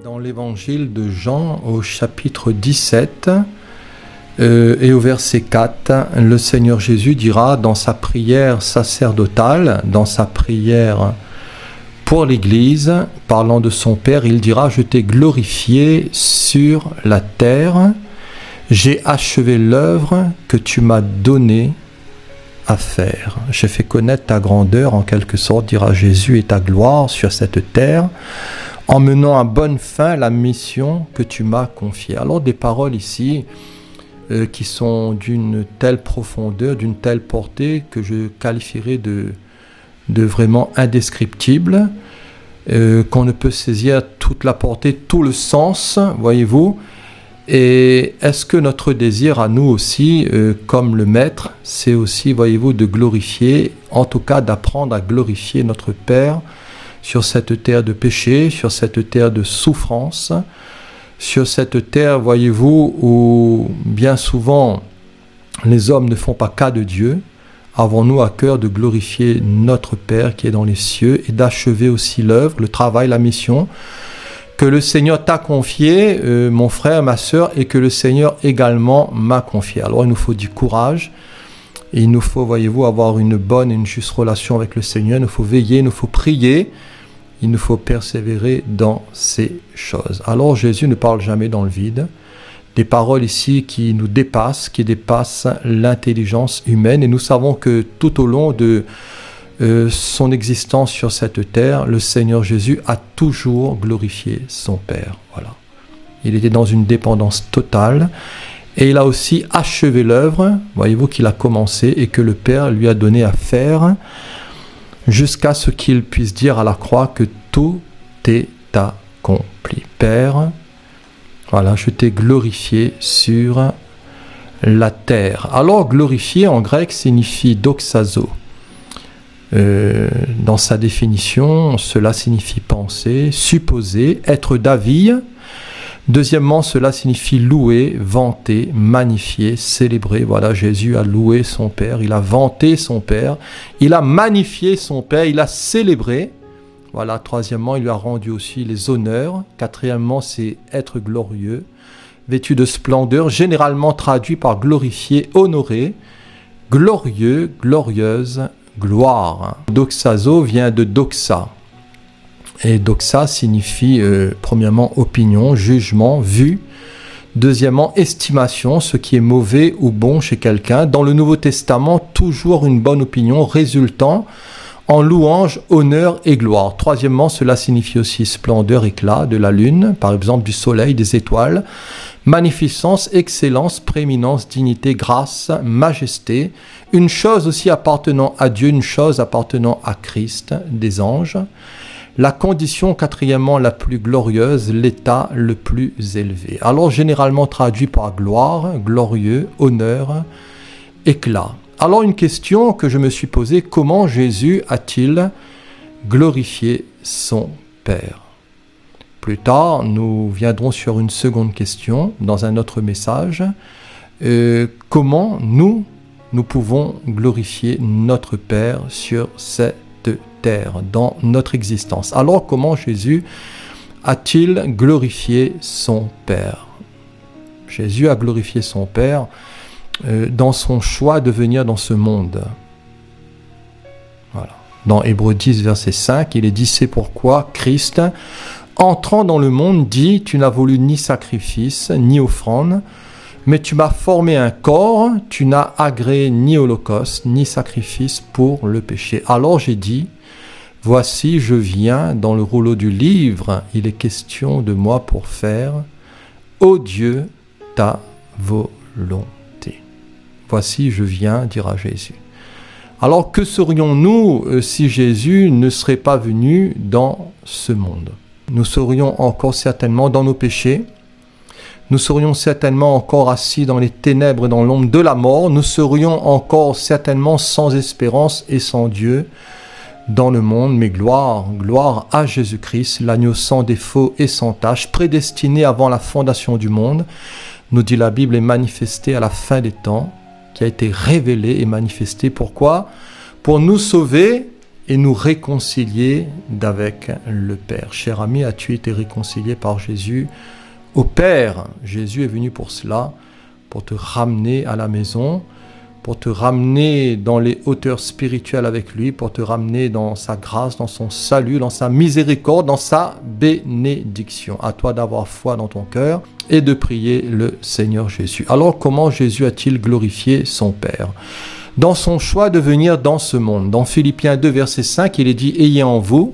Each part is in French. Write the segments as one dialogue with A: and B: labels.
A: Dans l'évangile de Jean, au chapitre 17 et au verset 4, le Seigneur Jésus dira dans sa prière sacerdotale, dans sa prière pour l'Église, parlant de son Père, il dira « Je t'ai glorifié sur la terre, j'ai achevé l'œuvre que tu m'as donnée à faire. J'ai fait connaître ta grandeur, en quelque sorte, dira Jésus, et ta gloire sur cette terre, en menant à bonne fin la mission que tu m'as confiée. » Alors des paroles ici qui sont d'une telle profondeur, d'une telle portée que je qualifierais de vraiment indescriptible, qu'on ne peut saisir toute la portée, tout le sens, voyez-vous. Et est-ce que notre désir à nous aussi, comme le Maître, c'est aussi, voyez-vous, de glorifier, en tout cas d'apprendre à glorifier notre Père sur cette terre de péché, sur cette terre de souffrance, sur cette terre, voyez-vous, où bien souvent les hommes ne font pas cas de Dieu. Avons-nous à cœur de glorifier notre Père qui est dans les cieux et d'achever aussi l'œuvre, le travail, la mission que le Seigneur t'a confié, mon frère, ma sœur, et que le Seigneur également m'a confié. Alors il nous faut du courage, et il nous faut, voyez-vous, avoir une bonne et une juste relation avec le Seigneur, il nous faut veiller, il nous faut prier, il nous faut persévérer dans ces choses. Alors Jésus ne parle jamais dans le vide, des paroles ici qui nous dépassent, qui dépassent l'intelligence humaine, et nous savons que tout au long de son existence sur cette terre, le Seigneur Jésus a toujours glorifié son Père. Voilà. Il était dans une dépendance totale et il a aussi achevé l'œuvre, voyez-vous, qu'il a commencé et que le Père lui a donné à faire jusqu'à ce qu'il puisse dire à la croix que tout est accompli. Père, voilà, je t'ai glorifié sur la terre. Alors, glorifier en grec signifie doxazo. Dans sa définition, cela signifie penser, supposer, être d'avis. Deuxièmement, cela signifie louer, vanter, magnifier, célébrer. Voilà, Jésus a loué son Père, il a vanté son Père, il a magnifié son Père, il a célébré. Voilà, troisièmement, il lui a rendu aussi les honneurs. Quatrièmement, c'est être glorieux, vêtu de splendeur, généralement traduit par glorifier, honorer, glorieux, glorieuse, gloire. Doxazo vient de doxa. Et doxa signifie premièrement opinion, jugement, vue. Deuxièmement, estimation, ce qui est mauvais ou bon chez quelqu'un. Dans le Nouveau Testament, toujours une bonne opinion résultant en louange, honneur et gloire. Troisièmement, cela signifie aussi splendeur, éclat de la lune, par exemple du soleil, des étoiles. Magnificence, excellence, prééminence, dignité, grâce, majesté. Une chose aussi appartenant à Dieu, une chose appartenant à Christ, des anges. La condition, quatrièmement, la plus glorieuse, l'état le plus élevé. Alors, généralement traduit par gloire, glorieux, honneur, éclat. Alors, une question que je me suis posée, comment Jésus a-t-il glorifié son Père ? Plus tard, nous viendrons sur une seconde question dans un autre message. Comment nous pouvons glorifier notre Père sur cette terre, dans notre existence. Alors, comment Jésus a-t-il glorifié son Père? Jésus a glorifié son Père dans son choix de venir dans ce monde. Voilà. Dans Hébreux 10, verset 5, il est dit « C'est pourquoi Christ, entrant dans le monde, dit « Tu n'as voulu ni sacrifice, ni offrande, mais tu m'as formé un corps, tu n'as agréé ni holocauste, ni sacrifice pour le péché. Alors j'ai dit, voici je viens dans le rouleau du livre, il est question de moi pour faire, ô Dieu, ta volonté. Voici je viens, dira Jésus. Alors que serions-nous si Jésus ne serait pas venu dans ce monde? Nous serions encore certainement dans nos péchés. Nous serions certainement encore assis dans les ténèbres et dans l'ombre de la mort. Nous serions encore certainement sans espérance et sans Dieu dans le monde. Mais gloire, gloire à Jésus-Christ, l'agneau sans défaut et sans tache, prédestiné avant la fondation du monde, nous dit la Bible, est manifesté à la fin des temps, qui a été révélé et manifesté. Pourquoi? Pour nous sauver et nous réconcilier d'avec le Père. Cher ami, as-tu été réconcilié par Jésus au Père? Jésus est venu pour cela, pour te ramener à la maison, pour te ramener dans les hauteurs spirituelles avec lui, pour te ramener dans sa grâce, dans son salut, dans sa miséricorde, dans sa bénédiction. À toi d'avoir foi dans ton cœur et de prier le Seigneur Jésus. Alors, comment Jésus a-t-il glorifié son Père? Dans son choix de venir dans ce monde. Dans Philippiens 2, verset 5, il est dit « Ayez en vous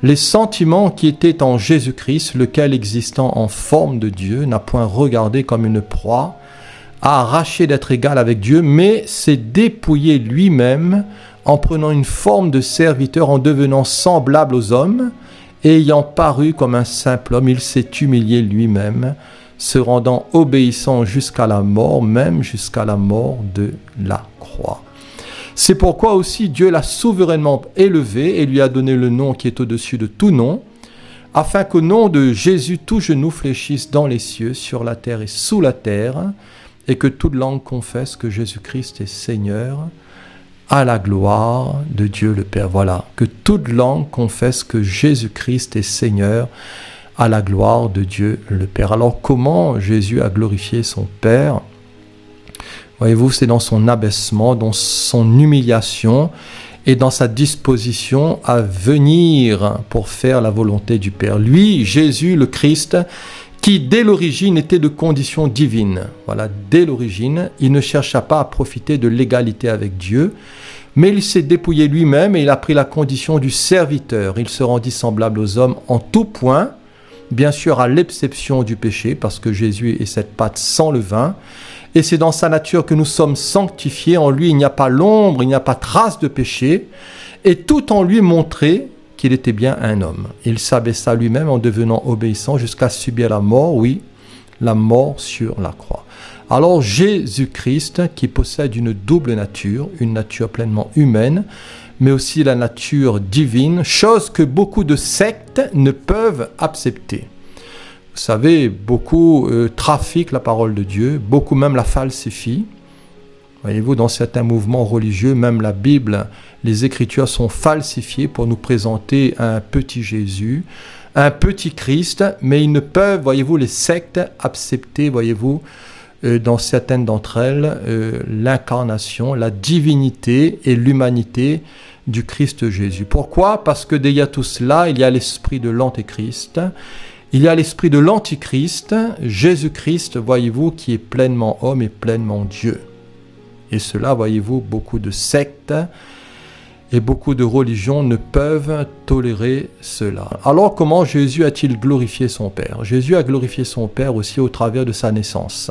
A: les sentiments qui étaient en Jésus-Christ, lequel, existant en forme de Dieu, n'a point regardé comme une proie, à arracher d'être égal avec Dieu, mais s'est dépouillé lui-même en prenant une forme de serviteur, en devenant semblable aux hommes, et ayant paru comme un simple homme, il s'est humilié lui-même, se rendant obéissant jusqu'à la mort, même jusqu'à la mort de la croix. C'est pourquoi aussi Dieu l'a souverainement élevé et lui a donné le nom qui est au-dessus de tout nom, afin qu'au nom de Jésus, tout genou fléchisse dans les cieux, sur la terre et sous la terre, et que toute langue confesse que Jésus-Christ est Seigneur, à la gloire de Dieu le Père. Voilà, que toute langue confesse que Jésus-Christ est Seigneur, à la gloire de Dieu le Père. Alors comment Jésus a glorifié son Père? Voyez-vous, c'est dans son abaissement, dans son humiliation et dans sa disposition à venir pour faire la volonté du Père. Lui, Jésus le Christ, qui dès l'origine était de condition divine. Voilà, dès l'origine, il ne chercha pas à profiter de l'égalité avec Dieu, mais il s'est dépouillé lui-même et il a pris la condition du serviteur. Il se rendit semblable aux hommes en tout point, bien sûr à l'exception du péché, parce que Jésus est cette pâte sans levain, et c'est dans sa nature que nous sommes sanctifiés. En lui, il n'y a pas l'ombre, il n'y a pas trace de péché, et tout en lui montrait qu'il était bien un homme. Il s'abaissa lui-même en devenant obéissant jusqu'à subir la mort, oui, la mort sur la croix. Alors Jésus-Christ, qui possède une double nature, une nature pleinement humaine, mais aussi la nature divine, chose que beaucoup de sectes ne peuvent accepter. Vous savez, beaucoup trafiquent la parole de Dieu, beaucoup même la falsifient. Voyez-vous, dans certains mouvements religieux, même la Bible, les Écritures sont falsifiées pour nous présenter un petit Jésus, un petit Christ, mais ils ne peuvent, voyez-vous, les sectes accepter, voyez-vous, dans certaines d'entre elles, l'incarnation, la divinité et l'humanité du Christ Jésus. Pourquoi? Parce que derrière tout cela, il y a l'esprit de l'Antéchrist, il y a l'esprit de l'Antichrist, Jésus-Christ, voyez-vous, qui est pleinement homme et pleinement Dieu. Et cela, voyez-vous, beaucoup de sectes et beaucoup de religions ne peuvent tolérer cela. Alors, comment Jésus a-t-il glorifié son Père? Jésus a glorifié son Père aussi au travers de sa naissance.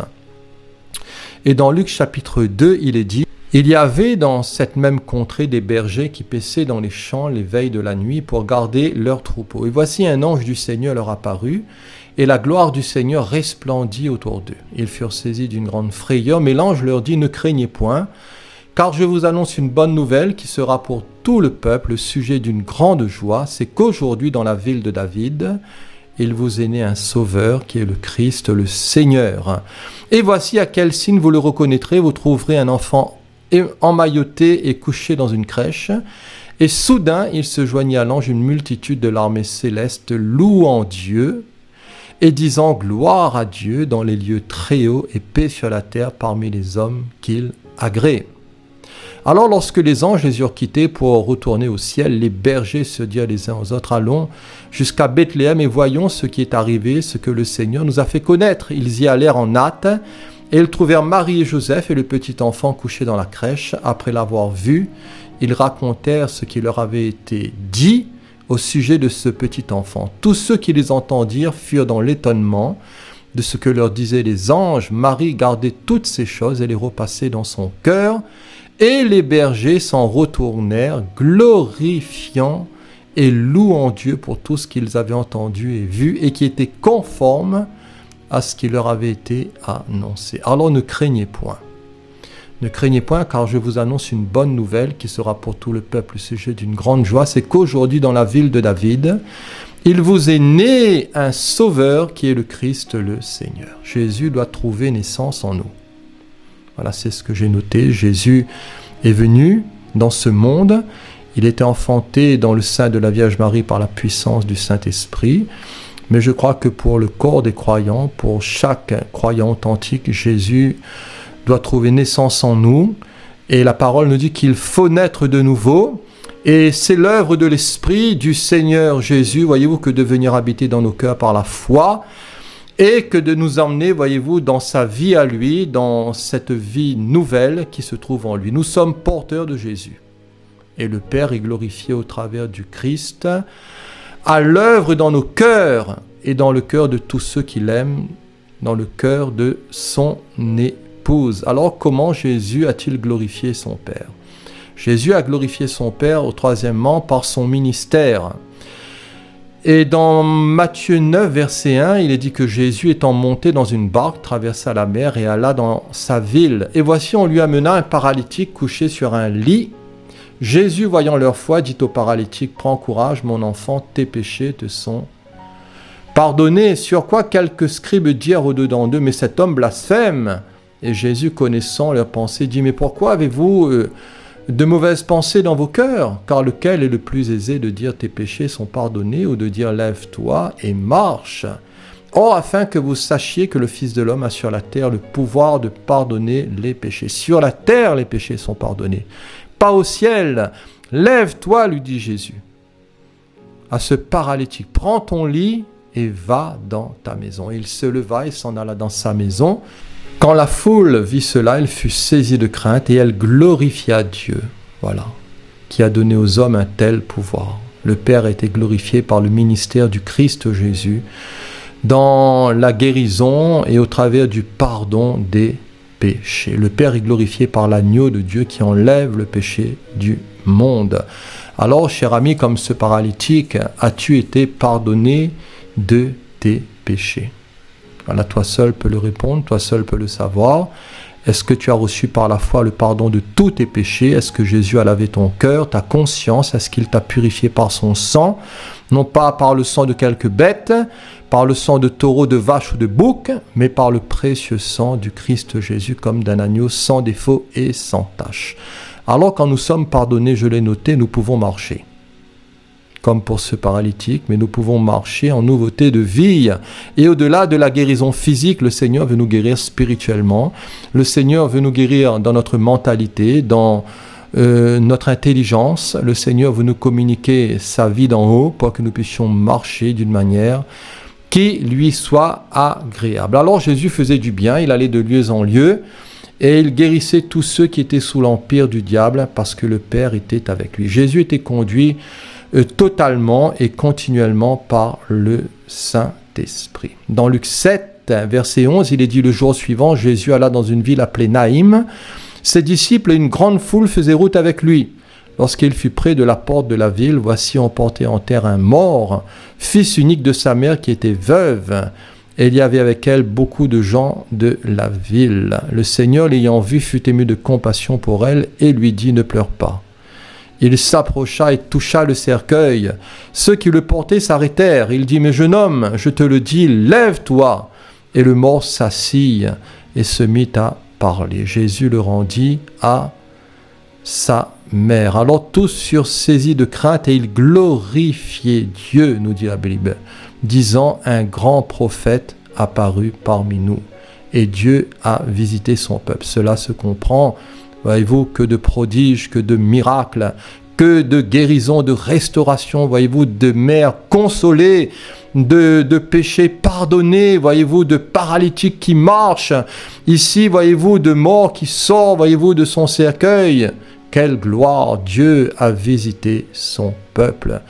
A: Et dans Luc chapitre 2, il est dit: il y avait dans cette même contrée des bergers qui paissaient dans les champs les veilles de la nuit pour garder leurs troupeaux. Et voici un ange du Seigneur leur apparut, et la gloire du Seigneur resplendit autour d'eux. Ils furent saisis d'une grande frayeur, mais l'ange leur dit: ne craignez point, car je vous annonce une bonne nouvelle qui sera pour tout le peuple le sujet d'une grande joie. C'est qu'aujourd'hui, dans la ville de David, il vous est né un sauveur qui est le Christ, le Seigneur. Et voici à quel signe vous le reconnaîtrez: vous trouverez un enfant emmailloté et couché dans une crèche. Et soudain, il se joignit à l'ange une multitude de l'armée céleste, louant Dieu et disant gloire à Dieu dans les lieux très hauts et paix sur la terre parmi les hommes qu'il agrée. Alors lorsque les anges les eurent quittés pour retourner au ciel, les bergers se dirent les uns aux autres: allons jusqu'à Bethléem et voyons ce qui est arrivé, ce que le Seigneur nous a fait connaître. Ils y allèrent en hâte, et ils trouvèrent Marie et Joseph et le petit enfant couché dans la crèche. Après l'avoir vu, ils racontèrent ce qui leur avait été dit au sujet de ce petit enfant. Tous ceux qui les entendirent furent dans l'étonnement de ce que leur disaient les anges. Marie gardait toutes ces choses et les repassait dans son cœur. Et les bergers s'en retournèrent, glorifiant et louant Dieu pour tout ce qu'ils avaient entendu et vu, et qui était conforme à ce qui leur avait été annoncé. Alors ne craignez point. Ne craignez point, car je vous annonce une bonne nouvelle qui sera pour tout le peuple le sujet d'une grande joie. C'est qu'aujourd'hui, dans la ville de David, il vous est né un sauveur qui est le Christ, le Seigneur. Jésus doit trouver naissance en nous. Voilà, c'est ce que j'ai noté. Jésus est venu dans ce monde. Il était enfanté dans le sein de la Vierge Marie par la puissance du Saint-Esprit. Mais je crois que pour le corps des croyants, pour chaque croyant authentique, Jésus doit trouver naissance en nous. Et la parole nous dit qu'il faut naître de nouveau. Et c'est l'œuvre de l'Esprit du Seigneur Jésus, voyez-vous, que de venir habiter dans nos cœurs par la foi et que de nous emmener, voyez-vous, dans sa vie à lui, dans cette vie nouvelle qui se trouve en lui. Nous sommes porteurs de Jésus. Et le Père est glorifié au travers du Christ, à l'œuvre dans nos cœurs et dans le cœur de tous ceux qui l'aiment, dans le cœur de son épouse. Alors comment Jésus a-t-il glorifié son Père? Jésus a glorifié son Père, troisièmement, par son ministère. Et dans Matthieu 9, verset 1, il est dit que Jésus, étant monté dans une barque, traversa la mer et alla dans sa ville. Et voici, on lui amena un paralytique couché sur un lit. Jésus, voyant leur foi, dit au paralytique, « Prends courage, mon enfant, tes péchés te sont pardonnés. » Sur quoi quelques scribes dirent au-dedans d'eux, « Mais cet homme blasphème. » Et Jésus, connaissant leurs pensées, dit, « Mais pourquoi avez-vous de mauvaises pensées dans vos cœurs? Car lequel est le plus aisé de dire tes péchés sont pardonnés ou de dire lève-toi et marche? Or, afin que vous sachiez que le Fils de l'homme a sur la terre le pouvoir de pardonner les péchés. Sur la terre, les péchés sont pardonnés. Pas au ciel. Lève-toi, lui dit Jésus à ce paralytique. Prends ton lit et va dans ta maison. Et il se leva et s'en alla dans sa maison. Quand la foule vit cela, elle fut saisie de crainte et elle glorifia Dieu, voilà, qui a donné aux hommes un tel pouvoir. Le Père a été glorifié par le ministère du Christ Jésus dans la guérison et au travers du pardon des péchés. Le Père est glorifié par l'agneau de Dieu qui enlève le péché du monde. Alors, cher ami, comme ce paralytique, as-tu été pardonné de tes péchés? Voilà, toi seul peux le répondre, toi seul peux le savoir. Est-ce que tu as reçu par la foi le pardon de tous tes péchés? Est-ce que Jésus a lavé ton cœur, ta conscience? Est-ce qu'il t'a purifié par son sang? Non pas par le sang de quelques bêtes, par le sang de taureau, de vache ou de bouc, mais par le précieux sang du Christ Jésus comme d'un agneau sans défaut et sans tache. Alors quand nous sommes pardonnés, je l'ai noté, nous pouvons marcher. Comme pour ce paralytique, mais nous pouvons marcher en nouveauté de vie. Et au-delà de la guérison physique, le Seigneur veut nous guérir spirituellement. Le Seigneur veut nous guérir dans notre mentalité, dans notre intelligence. Le Seigneur veut nous communiquer sa vie d'en haut pour que nous puissions marcher d'une manière qui lui soit agréable. Alors Jésus faisait du bien, il allait de lieu en lieu et il guérissait tous ceux qui étaient sous l'empire du diable parce que le Père était avec lui. Jésus était conduit totalement et continuellement par le Saint-Esprit. Dans Luc 7, verset 11, il est dit: le jour suivant, Jésus alla dans une ville appelée Naïm. Ses disciples et une grande foule faisaient route avec lui. Lorsqu'il fut près de la porte de la ville, voici on portait en terre un mort, fils unique de sa mère qui était veuve. Et il y avait avec elle beaucoup de gens de la ville. Le Seigneur, l'ayant vue, fut ému de compassion pour elle et lui dit: ne pleure pas. Il s'approcha et toucha le cercueil. Ceux qui le portaient s'arrêtèrent. Il dit: mais jeune homme, je te le dis, lève-toi. Et le mort s'assit et se mit à parler. Jésus le rendit à sa mère. Alors tous furent saisis de crainte et ils glorifiaient Dieu, nous dit la Bible, disant: un grand prophète apparut parmi nous. Et Dieu a visité son peuple. Cela se comprend. Voyez-vous, que de prodiges, que de miracles, que de guérisons, de restauration, voyez-vous, de mères consolées, de péchés pardonnés, voyez-vous, de paralytiques qui marchent. Ici, voyez-vous, de morts qui sortent, voyez-vous, de son cercueil. Quelle gloire! Dieu a visité son peuple.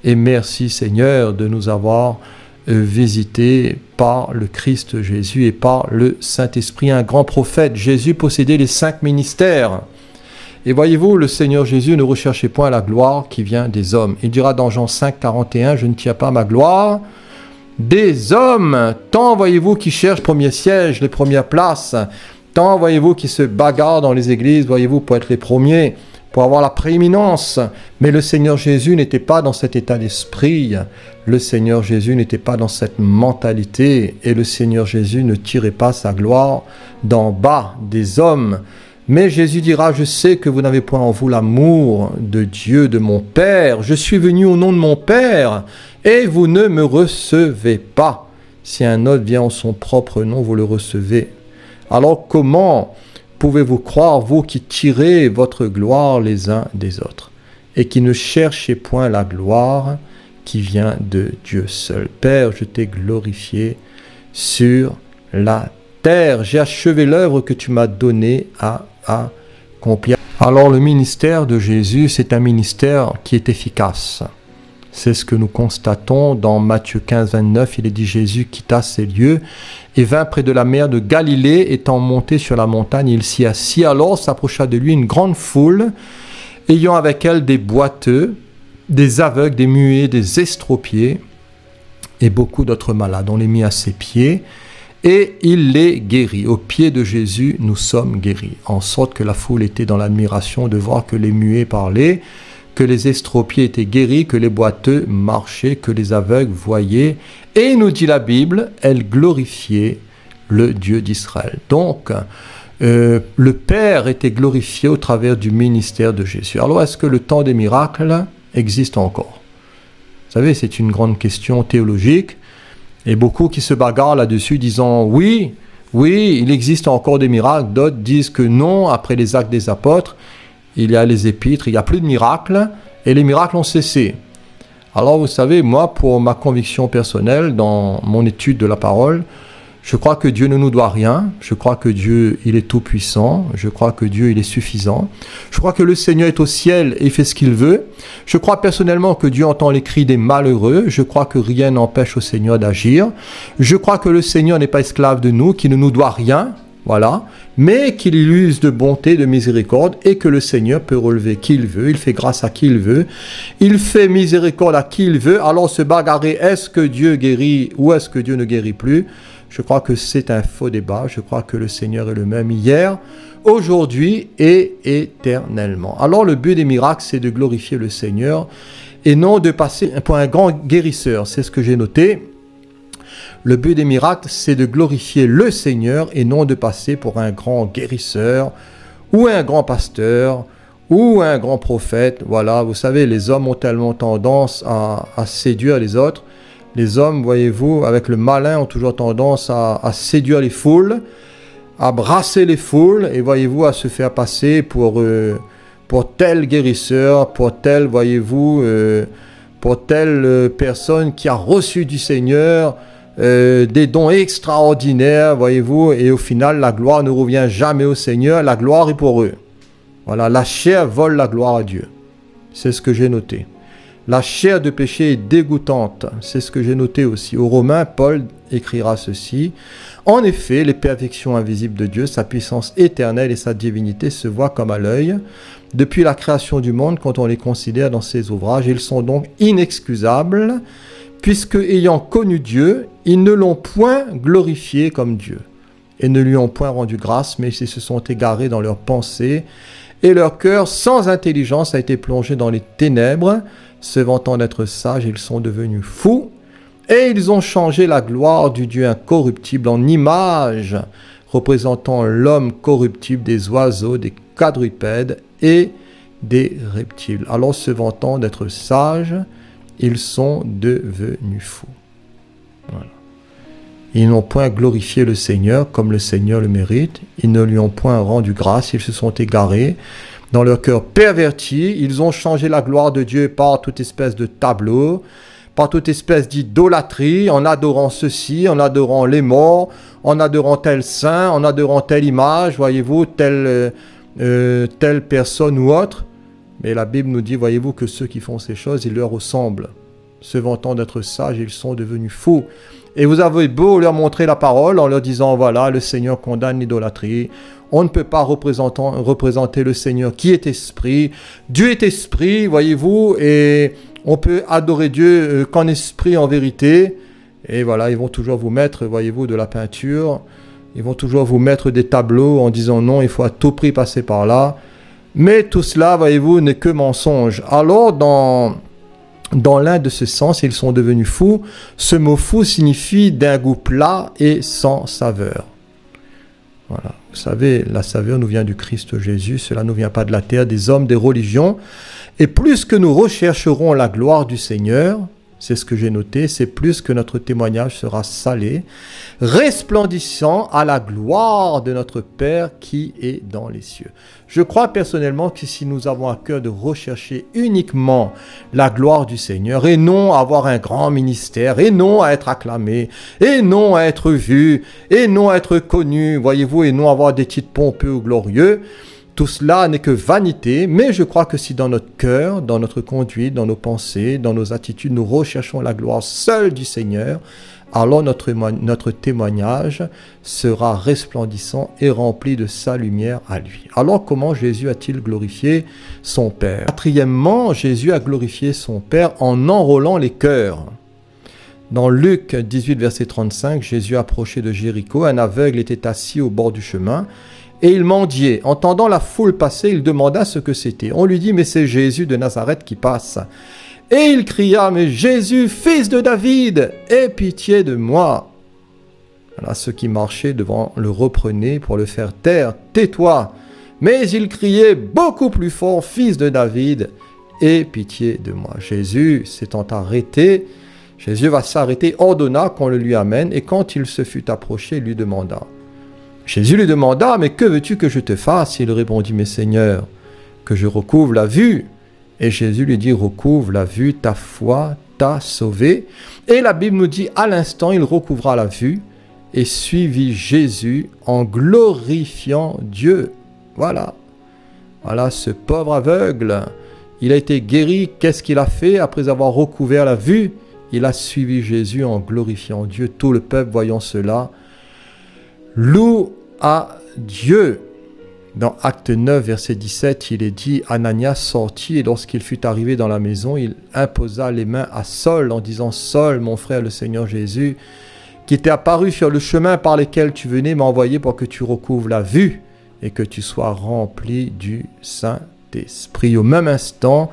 A: Et merci Seigneur de nous avoir visité par le Christ Jésus et par le Saint-Esprit, un grand prophète. Jésus possédait les 5 ministères. Et voyez-vous, le Seigneur Jésus ne recherchait point la gloire qui vient des hommes. Il dira dans Jean 5, 41, « Je ne tiens pas ma gloire des hommes. » Tant, voyez-vous, qui cherchent premier siège, les premières places. Tant, voyez-vous, qui se bagarrent dans les églises, voyez-vous, pour être les premiers, pour avoir la prééminence. Mais le Seigneur Jésus n'était pas dans cet état d'esprit. Le Seigneur Jésus n'était pas dans cette mentalité. Et le Seigneur Jésus ne tirait pas sa gloire d'en bas des hommes. Mais Jésus dira, je sais que vous n'avez point en vous l'amour de Dieu, de mon Père. Je suis venu au nom de mon Père et vous ne me recevez pas. Si un autre vient en son propre nom, vous le recevez. Alors comment pouvez-vous croire, vous qui tirez votre gloire les uns des autres et qui ne cherchez point la gloire qui vient de Dieu seul? Père, je t'ai glorifié sur la terre. J'ai achevé l'œuvre que tu m'as donnée à accomplir. Alors le ministère de Jésus, c'est un ministère qui est efficace. C'est ce que nous constatons dans Matthieu 15, 29. Il est dit, Jésus quitta ces lieux et vint près de la mer de Galilée. Étant monté sur la montagne, il s'y assit. Alors s'approcha de lui une grande foule, ayant avec elle des boiteux, des aveugles, des muets, des estropiés et beaucoup d'autres malades. On les mit à ses pieds et il les guérit. Au pied de Jésus, nous sommes guéris. En sorte que la foule était dans l'admiration de voir que les muets parlaient, que les estropiés étaient guéris, que les boiteux marchaient, que les aveugles voyaient. Et nous dit la Bible, elle glorifiait le Dieu d'Israël. Donc, le Père était glorifié au travers du ministère de Jésus. Alors, est-ce que le temps des miracles existe encore? Vous savez, c'est une grande question théologique. Et beaucoup qui se bagarrent là-dessus, disant oui, il existe encore des miracles. D'autres disent que non, après les actes des apôtres, il y a les épîtres, il n'y a plus de miracles, et les miracles ont cessé. Alors vous savez, moi, pour ma conviction personnelle, dans mon étude de la parole, je crois que Dieu ne nous doit rien. Je crois que Dieu, il est tout puissant. Je crois que Dieu, il est suffisant. Je crois que le Seigneur est au ciel et il fait ce qu'il veut. Je crois personnellement que Dieu entend les cris des malheureux. Je crois que rien n'empêche au Seigneur d'agir. Je crois que le Seigneur n'est pas esclave de nous, qu'il ne nous doit rien. Voilà. Mais qu'il use de bonté, de miséricorde et que le Seigneur peut relever qui il veut. Il fait grâce à qui il veut. Il fait miséricorde à qui il veut. Alors se bagarrer, est-ce que Dieu guérit ou est-ce que Dieu ne guérit plus? Je crois que c'est un faux débat. Je crois que le Seigneur est le même hier, aujourd'hui et éternellement. Alors le but des miracles, c'est de glorifier le Seigneur et non de passer pour un grand guérisseur. C'est ce que j'ai noté. Le but des miracles, c'est de glorifier le Seigneur et non de passer pour un grand guérisseur ou un grand pasteur ou un grand prophète. Voilà, vous savez, les hommes ont tellement tendance à séduire les autres. Les hommes, voyez-vous, avec le malin, ont toujours tendance à séduire les foules, à brasser les foules, et voyez-vous, à se faire passer pour tel guérisseur, pour tel, voyez-vous, pour telle personne qui a reçu du Seigneur des dons extraordinaires, voyez-vous, et au final, la gloire ne revient jamais au Seigneur, la gloire est pour eux. Voilà, la chair vole la gloire à Dieu. C'est ce que j'ai noté. La chair de péché est dégoûtante, c'est ce que j'ai noté aussi. Aux Romains, Paul écrira ceci. En effet, les perfections invisibles de Dieu, sa puissance éternelle et sa divinité se voient comme à l'œil. Depuis la création du monde, quand on les considère dans ses ouvrages, ils sont donc inexcusables, puisque ayant connu Dieu, ils ne l'ont point glorifié comme Dieu, et ne lui ont point rendu grâce, mais ils se sont égarés dans leurs pensées, et leur cœur sans intelligence a été plongé dans les ténèbres. Se vantant d'être sages, ils sont devenus fous, et ils ont changé la gloire du Dieu incorruptible en image, représentant l'homme corruptible, des oiseaux, des quadrupèdes et des reptiles. Alors, se vantant d'être sages, ils sont devenus fous. Voilà. Ils n'ont point glorifié le Seigneur comme le Seigneur le mérite. Ils ne lui ont point rendu grâce. Ils se sont égarés dans leur cœur perverti. Ils ont changé la gloire de Dieu par toute espèce de tableau, par toute espèce d'idolâtrie, en adorant ceci, en adorant les morts, en adorant tel saint, en adorant telle image, voyez-vous, telle personne ou autre. Mais la Bible nous dit, voyez-vous, que ceux qui font ces choses, ils leur ressemblent. Se vantant d'être sages, ils sont devenus fous. Et vous avez beau leur montrer la parole en leur disant, voilà, le Seigneur condamne l'idolâtrie. On ne peut pas représenter le Seigneur qui est esprit. Dieu est esprit, voyez-vous, et on peut adorer Dieu qu'en esprit, en vérité. Et voilà, ils vont toujours vous mettre, voyez-vous, de la peinture. Ils vont toujours vous mettre des tableaux en disant non, il faut à tout prix passer par là. Mais tout cela, voyez-vous, n'est que mensonge. Alors, dans l'un de ce sens, ils sont devenus fous. Ce mot fou signifie d'un goût plat et sans saveur. Voilà. Vous savez, la saveur nous vient du Christ Jésus, cela ne vient pas de la terre, des hommes, des religions. Et plus que nous rechercherons la gloire du Seigneur, c'est ce que j'ai noté, c'est plus que notre témoignage sera salé, resplendissant à la gloire de notre Père qui est dans les cieux. Je crois personnellement que si nous avons à cœur de rechercher uniquement la gloire du Seigneur, et non avoir un grand ministère, et non à être acclamé, et non à être vu, et non à être connu, voyez-vous, et non avoir des titres pompeux ou glorieux, tout cela n'est que vanité, mais je crois que si dans notre cœur, dans notre conduite, dans nos pensées, dans nos attitudes, nous recherchons la gloire seule du Seigneur, alors notre témoignage sera resplendissant et rempli de sa lumière à lui. Alors comment Jésus a-t-il glorifié son Père? Quatrièmement, Jésus a glorifié son Père en enrôlant les cœurs. Dans Luc 18, verset 35, Jésus approchait de Jéricho, un aveugle était assis au bord du chemin, et il mendiait. Entendant la foule passer, il demanda ce que c'était. On lui dit, mais c'est Jésus de Nazareth qui passe. Et il cria, mais Jésus, fils de David, aie pitié de moi. Voilà, ceux qui marchaient devant le reprenaient pour le faire taire. Tais-toi. Mais il criait beaucoup plus fort, fils de David, aie pitié de moi. Jésus s'étant arrêté, Jésus va s'arrêter, ordonna qu'on le lui amène, et quand il se fut approché, il lui demanda. Jésus lui demanda, mais que veux-tu que je te fasse? Il répondit, mais Seigneur, que je recouvre la vue. Et Jésus lui dit, recouvre la vue, ta foi t'a sauvé. Et la Bible nous dit, à l'instant, il recouvra la vue et suivit Jésus en glorifiant Dieu. Voilà. Voilà ce pauvre aveugle. Il a été guéri. Qu'est-ce qu'il a fait après avoir recouvert la vue? Il a suivi Jésus en glorifiant Dieu. Tout le peuple, voyant cela, loue à Dieu. Dans Acte 9, verset 17, il est dit, Ananias sortit et lorsqu'il fut arrivé dans la maison, il imposa les mains à Saul en disant, Saul, mon frère, le Seigneur Jésus, qui t'est apparu sur le chemin par lequel tu venais, m'a envoyé pour que tu recouvres la vue et que tu sois rempli du Saint-Esprit. Au même instant,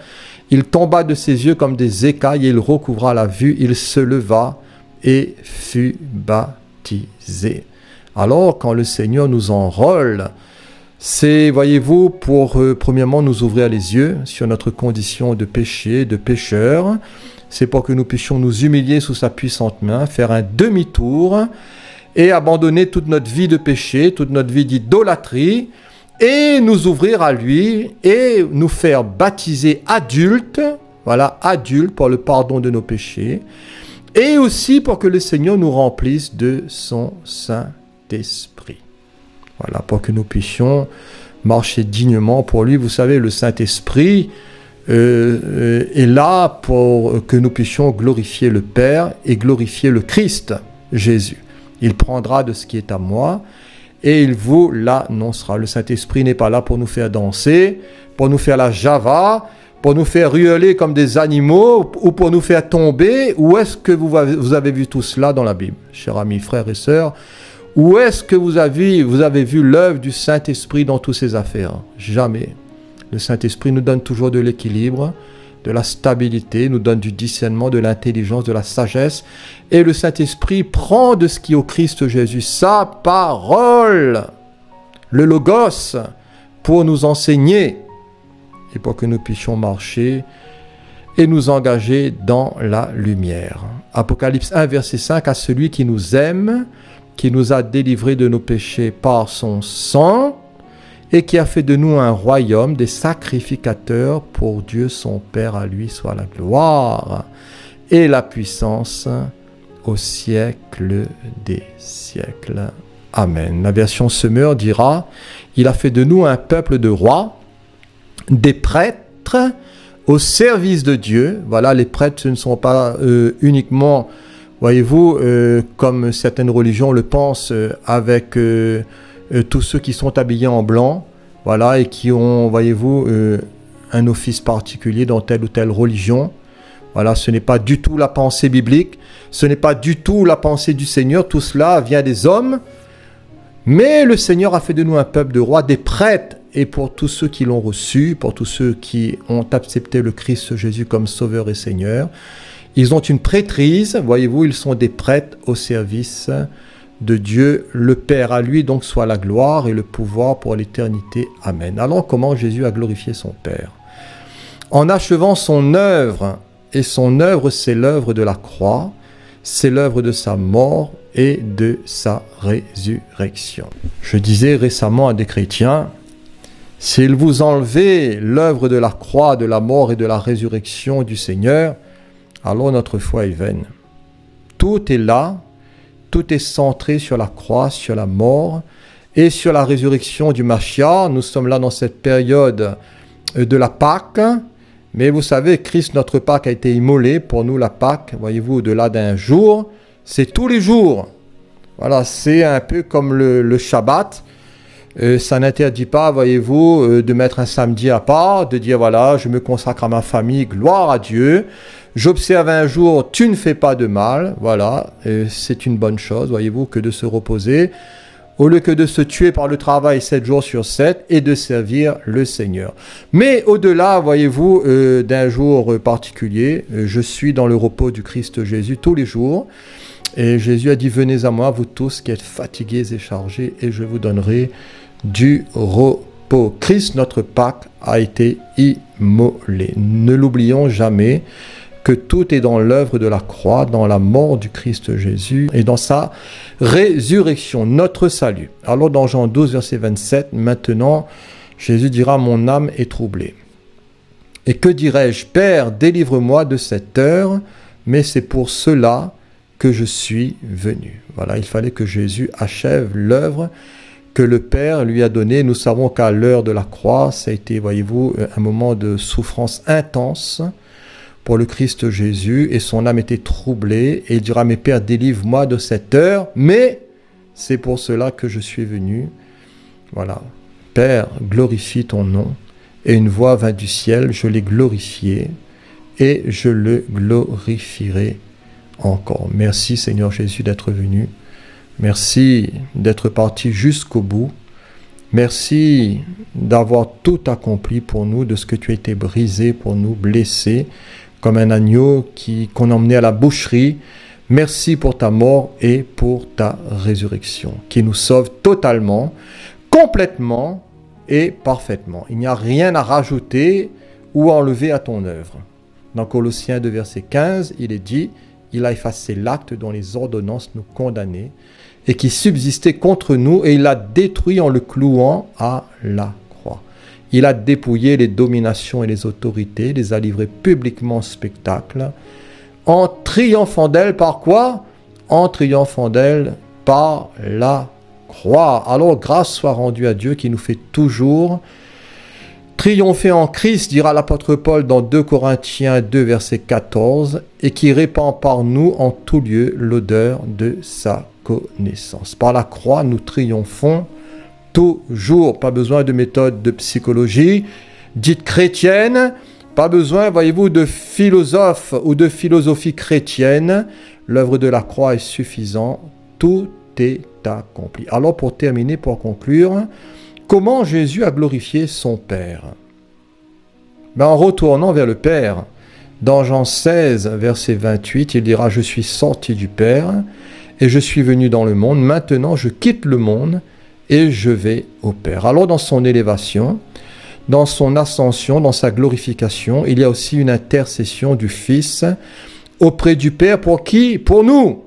A: il tomba de ses yeux comme des écailles et il recouvra la vue, il se leva et fut baptisé. Alors, quand le Seigneur nous enrôle, c'est, voyez-vous, pour premièrement nous ouvrir les yeux sur notre condition de péché, de pécheur. C'est pour que nous puissions nous humilier sous sa puissante main, faire un demi-tour et abandonner toute notre vie de péché, toute notre vie d'idolâtrie et nous ouvrir à lui et nous faire baptiser adultes, voilà, adultes pour le pardon de nos péchés et aussi pour que le Seigneur nous remplisse de son Saint-Esprit. Voilà, pour que nous puissions marcher dignement pour lui. Vous savez, le Saint-Esprit est là pour que nous puissions glorifier le Père et glorifier le Christ, Jésus. Il prendra de ce qui est à moi et il vous l'annoncera. Le Saint-Esprit n'est pas là pour nous faire danser, pour nous faire la java, pour nous faire rueler comme des animaux ou pour nous faire tomber. Où est-ce que vous avez vu tout cela dans la Bible, chers amis, frères et sœurs? Où est-ce que vous avez vu l'œuvre du Saint-Esprit dans toutes ces affaires? Jamais. Le Saint-Esprit nous donne toujours de l'équilibre, de la stabilité, nous donne du discernement, de l'intelligence, de la sagesse. Et le Saint-Esprit prend de ce qui est au Christ Jésus, sa parole, le Logos, pour nous enseigner et pour que nous puissions marcher et nous engager dans la lumière. Apocalypse 1, verset 5, à celui qui nous aime, qui nous a délivrés de nos péchés par son sang et qui a fait de nous un royaume des sacrificateurs pour Dieu son Père. À lui soit la gloire et la puissance au siècle des siècles. Amen. La version Semeur dira, il a fait de nous un peuple de rois, des prêtres au service de Dieu. Voilà, les prêtres, ce ne sont pas uniquement... Voyez-vous, comme certaines religions le pensent, avec tous ceux qui sont habillés en blanc, voilà, et qui ont, voyez-vous, un office particulier dans telle ou telle religion. Voilà, ce n'est pas du tout la pensée biblique, ce n'est pas du tout la pensée du Seigneur, tout cela vient des hommes. Mais le Seigneur a fait de nous un peuple de rois, des prêtres, et pour tous ceux qui l'ont reçu, pour tous ceux qui ont accepté le Christ Jésus comme Sauveur et Seigneur, ils ont une prêtrise, voyez-vous, ils sont des prêtres au service de Dieu le Père. À lui donc soit la gloire et le pouvoir pour l'éternité. Amen. Alors comment Jésus a glorifié son Père? En achevant son œuvre, et son œuvre c'est l'œuvre de la croix, c'est l'œuvre de sa mort et de sa résurrection. Je disais récemment à des chrétiens, s'il vous enlevait l'œuvre de la croix, de la mort et de la résurrection du Seigneur, alors notre foi est vaine. Tout est là, tout est centré sur la croix, sur la mort et sur la résurrection du Mashiach. Nous sommes là dans cette période de la Pâque, mais vous savez, Christ, notre Pâque, a été immolé. Pour nous, la Pâque, voyez-vous, au-delà d'un jour, c'est tous les jours. Voilà, c'est un peu comme le Shabbat. Ça n'interdit pas, voyez-vous, de mettre un samedi à part, de dire, voilà, je me consacre à ma famille, gloire à Dieu. J'observe un jour, tu ne fais pas de mal. Voilà, c'est une bonne chose, voyez-vous, que de se reposer, au lieu que de se tuer par le travail 7 jours sur 7 et de servir le Seigneur. Mais au-delà, voyez-vous, d'un jour particulier, je suis dans le repos du Christ Jésus tous les jours. Et Jésus a dit, venez à moi, vous tous qui êtes fatigués et chargés, et je vous donnerai du repos. Christ, notre Pâque, a été immolé. Ne l'oublions jamais que tout est dans l'œuvre de la croix, dans la mort du Christ Jésus et dans sa résurrection, notre salut. Alors dans Jean 12, verset 27, maintenant, Jésus dira, mon âme est troublée. Et que dirais-je? Père, délivre-moi de cette heure, mais c'est pour cela que je suis venu. Voilà, il fallait que Jésus achève l'œuvre que le Père lui a donnée. Nous savons qu'à l'heure de la croix, ça a été, voyez-vous, un moment de souffrance intense pour le Christ Jésus, et son âme était troublée, et il dira, mais Père, délivre-moi de cette heure, mais c'est pour cela que je suis venu. Voilà. Père, glorifie ton nom, et une voix vint du ciel, je l'ai glorifié, et je le glorifierai encore. Merci Seigneur Jésus d'être venu. Merci d'être parti jusqu'au bout. Merci d'avoir tout accompli pour nous, de ce que tu as été brisé pour nous, blessé, comme un agneau qu'on emmenait à la boucherie. Merci pour ta mort et pour ta résurrection, qui nous sauve totalement, complètement et parfaitement. Il n'y a rien à rajouter ou à enlever à ton œuvre. Dans Colossiens 2, verset 15, il est dit, il a effacé l'acte dont les ordonnances nous condamnaient et qui subsistait contre nous, et il l'a détruit en le clouant à la croix. Il a dépouillé les dominations et les autorités, les a livrées publiquement en spectacle, en triomphant d'elles par quoi? En triomphant d'elles par la croix. Alors grâce soit rendue à Dieu qui nous fait toujours triompher en Christ, dira l'apôtre Paul dans 2 Corinthiens 2, verset 14, et qui répand par nous en tout lieu l'odeur de sa connaissance. Par la croix, nous triomphons toujours. Pas besoin de méthode de psychologie dite chrétienne, pas besoin, voyez-vous, de philosophe ou de philosophie chrétienne. L'œuvre de la croix est suffisante. Tout est accompli. Alors pour terminer, pour conclure, comment Jésus a glorifié son Père? En retournant vers le Père, dans Jean 16, verset 28, il dira « Je suis sorti du Père et je suis venu dans le monde. Maintenant, je quitte le monde et je vais au Père. » Alors dans son élévation, dans son ascension, dans sa glorification, il y a aussi une intercession du Fils auprès du Père. Pour qui? Pour nous.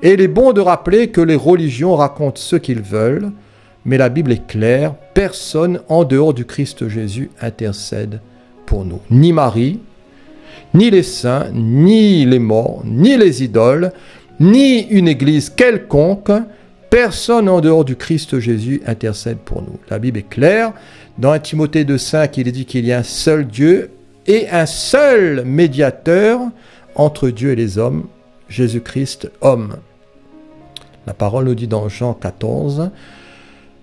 A: Et il est bon de rappeler que les religions racontent ce qu'ils veulent, mais la Bible est claire, personne en dehors du Christ Jésus intercède pour nous. Ni Marie, ni les saints, ni les morts, ni les idoles, ni une église quelconque, personne en dehors du Christ Jésus intercède pour nous. La Bible est claire, dans 1 Timothée 2,5, il est dit qu'il y a un seul Dieu et un seul médiateur entre Dieu et les hommes, Jésus-Christ, homme. La parole nous dit dans Jean 14,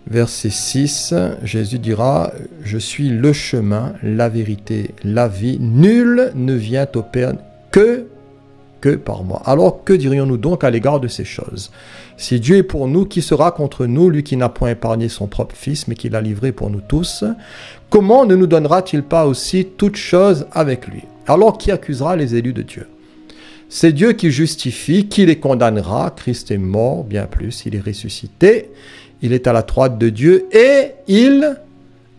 A: verset 6, Jésus dira « Je suis le chemin, la vérité, la vie. Nul ne vient au Père que par moi. » Alors que dirions-nous donc à l'égard de ces choses? Si Dieu est pour nous, qui sera contre nous, lui qui n'a point épargné son propre Fils, mais qui l'a livré pour nous tous? Comment ne nous donnera-t-il pas aussi toutes choses avec lui? Alors qui accusera les élus de Dieu? C'est Dieu qui justifie, qui les condamnera. Christ est mort, bien plus, il est ressuscité. Il est à la droite de Dieu et il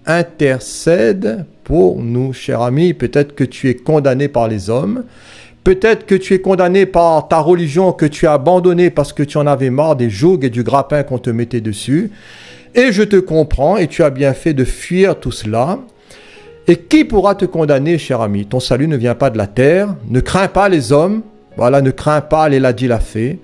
A: intercède pour nous, cher ami. Peut-être que tu es condamné par les hommes. Peut-être que tu es condamné par ta religion que tu as abandonnée parce que tu en avais marre des jougs et du grappin qu'on te mettait dessus. Et je te comprends et tu as bien fait de fuir tout cela. Et qui pourra te condamner, cher ami? Ton salut ne vient pas de la terre. Ne crains pas les hommes. Voilà, ne crains pas les l'a dit, l'a fait.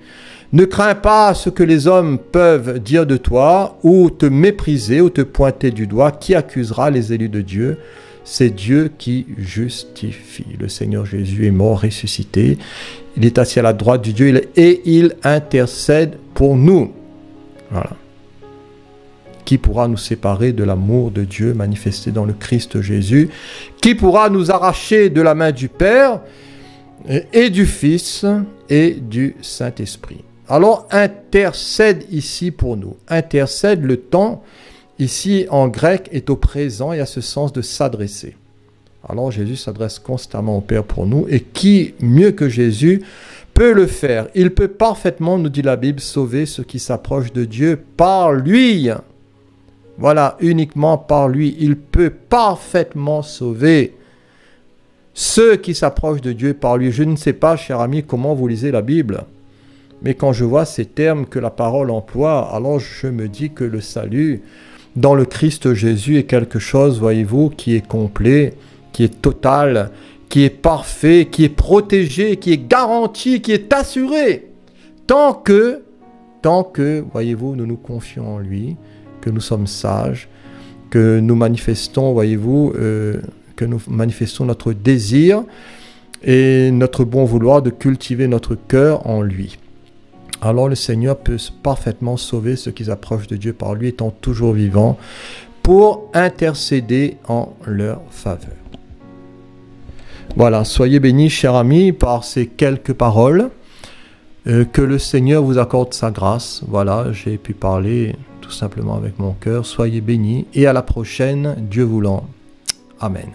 A: Ne crains pas ce que les hommes peuvent dire de toi ou te mépriser ou te pointer du doigt. Qui accusera les élus de Dieu? C'est Dieu qui justifie. Le Seigneur Jésus est mort, ressuscité. Il est assis à la droite du Dieu et il intercède pour nous. Voilà. Qui pourra nous séparer de l'amour de Dieu manifesté dans le Christ Jésus? Qui pourra nous arracher de la main du Père et du Fils et du Saint-Esprit? Alors, intercède ici pour nous. Intercède, le temps, ici en grec, est au présent et a ce sens de s'adresser. Alors, Jésus s'adresse constamment au Père pour nous. Et qui, mieux que Jésus, peut le faire? Il peut parfaitement, nous dit la Bible, sauver ceux qui s'approchent de Dieu par lui. Voilà, uniquement par lui. Il peut parfaitement sauver ceux qui s'approchent de Dieu par lui. Je ne sais pas, cher ami, comment vous lisez la Bible. Mais quand je vois ces termes que la parole emploie, alors je me dis que le salut dans le Christ Jésus est quelque chose, voyez-vous, qui est complet, qui est total, qui est parfait, qui est protégé, qui est garanti, qui est assuré. Tant que, voyez-vous, nous nous confions en lui, que nous sommes sages, que nous manifestons, voyez-vous, que nous manifestons notre désir et notre bon vouloir de cultiver notre cœur en lui. Alors le Seigneur peut parfaitement sauver ceux qui s'approchent de Dieu par lui, étant toujours vivant, pour intercéder en leur faveur. Voilà, soyez bénis, chers amis, par ces quelques paroles. Que le Seigneur vous accorde sa grâce. Voilà, j'ai pu parler tout simplement avec mon cœur. Soyez bénis et à la prochaine, Dieu voulant. Amen.